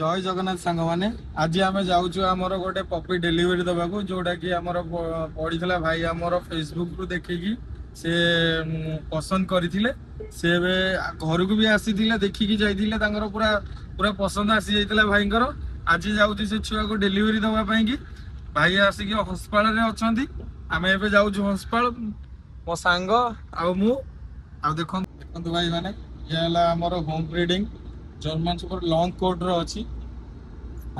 जय जगन्नाथ सांग मैंने आज आम जाऊँ आमर गोटे पपी डेलीवरी दवाक जोटा कि आमर पड़ा भाई आमर फेसबुक रु देखिकी से पसंद करते से घर को भी आसी देखिकी जाइए पूरा पूरा पसंद आसी जाइए भाई आज जाऊँ से छुआ को डेलीवरी दवापाई कि भाई आसिक हस्पाल अच्छा आम ए जाऊँ हस्पाल मो सांग देखो भाई मैंने ये आमर home breeding German super long coat रो अच्छी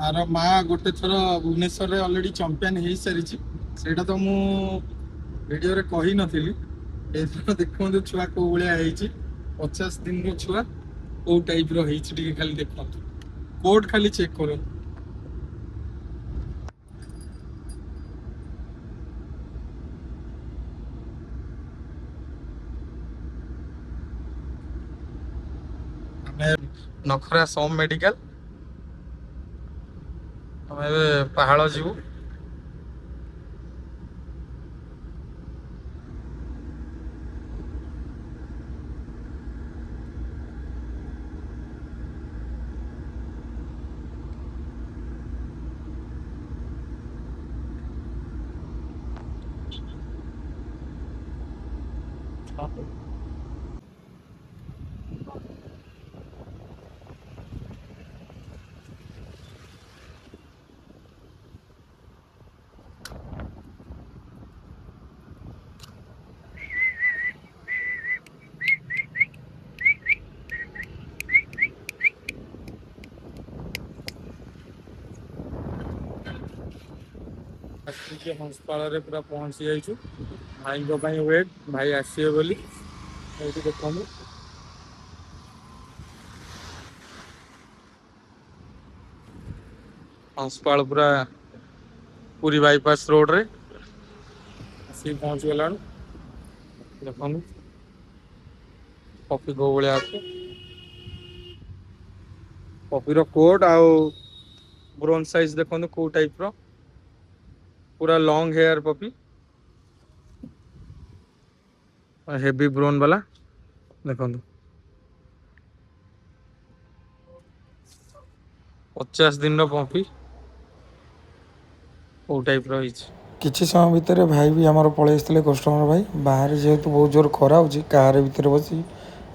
आर माँ गोटे थर भुवनेश्वर ऑलरेडी चैंपियन हो सारी से तो मुझे कही नी देखो छुआ कौ भाया 50 दिन छुआ कौ टाइप रे खाली देखो कोट खाली चेक करो नखरा सोम मेडिकल पहाड़ जीवु हस्पाल पूरा पहुंची जाइछु भाई वेट भाई आसवे बोली देखो हस्पाल पूरा पूरी बाईपास रोड रे आसी पहुंच गला देखो पपी को भाया पपी रो कोट आउ ब्रोन साइज देखो कौ टाइप रो पूरा long hair puppy heavy bone वाला देखो 50 दिन पपी कौ टाइप रही किसी समय भितर भाई भी आमर पलि आसते कस्टमर भाई बाहर जेहेतु बहुत जोर खरा हो कार भितर बसी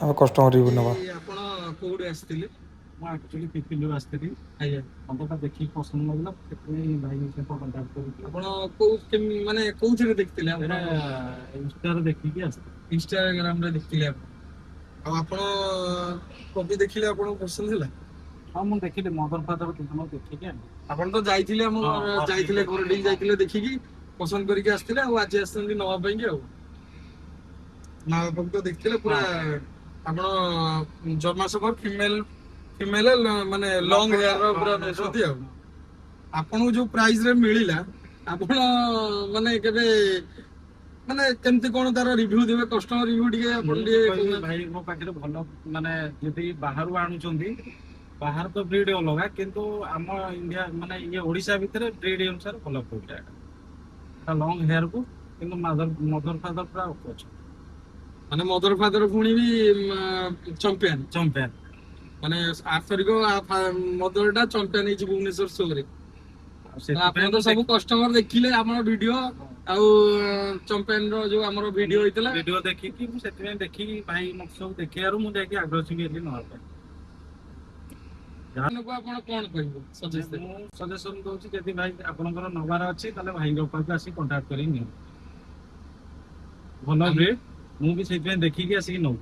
आम कस्टमर भी नवा एक्चुअली पिपिलु आस्थिली आइए हमका देखि पसंद लागला केतने भाई से कांटेक्ट करी आपण को माने कोउथरे देखथिले आपण इंस्टा रे देखि के आस इंस्टाग्राम रे देखथिले आपण कॉपी देखिले आपण पसंद होला हां मु देखिले मदर फादर कितना देखि के आपण तो जाइथिले हम जाइथिले कोरडी जाइथिले देखि की पसंद करी के आस्थिले आ आज आस्तंदी नवा पई के ना बाप तो देखथिले पूरा आपण जर्मा सफर फीमेल माने लॉन्ग हेयर रो पूरा नेसती आपन जो प्राइस रे मिलिला आपन माने केबे माने केमती कोन तार रिव्यू देबे कस्टमर रिव्यू दिके आपन दिए भाई मो पाखे भलो माने जदी बाहर आनु चंदी बाहर तो ब्रीड अलगा किंतु हम इंडिया माने ये ओडिसा भितर ब्रीड अनुसार भलो पड़ला ता लॉन्ग हेयर को किंतु मदर फादर पूरा अच्छा माने मदर फादर पुणी भी चैंपियन माने आफरिक मदरटा चैंपियन है भुवनेश्वर शो रे आपन तो सब कस्टमर देखिले हमर वीडियो आ चैंपियन रो जो हमर वीडियो होइतला वीडियो देखि कि मु सेति में देखि भाई मक सब देखियारु मु देखि आग्रह छी गेली न होता जान को आपन कोन कहबो सजेशन दउ छी जदी भाई आपनकर नंबर अछि तले भाई के पास आसी कांटेक्ट करी नि भलो ब्रीड मु भी सेति में देखि के आसी नउ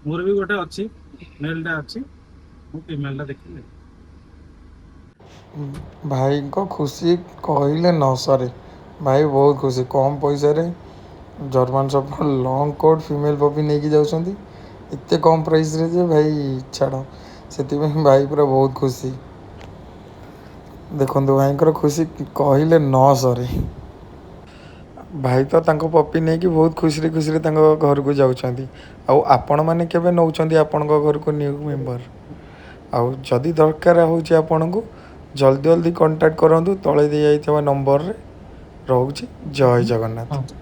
मोर भी गोटे अछि मेलटा अछि मु फीमेलटा देखिले भाई को खुशी कहले न सरे भाई बहुत खुशी कम पैसा रे जर्मन सब लॉन्ग कोट फीमेल पपी नहीं जाउछंती इतने कम प्राइस रे जे भाई छाड़ से भाई पूरा बहुत खुशी देखो भाई खुशी कहले न सरे भाई तो तांको पपी नहीं कि बहुत खुशी खुशी घर को जाउछंती आपण मैंने केबे नौछंती आपण घर को न्यू मेंबर आउ जदि दरकार होची आपण को जल्दी जल्दी कांटेक्ट करंतु तळे दे जाइतबा नंबर रे रहउची जय जगन्नाथ।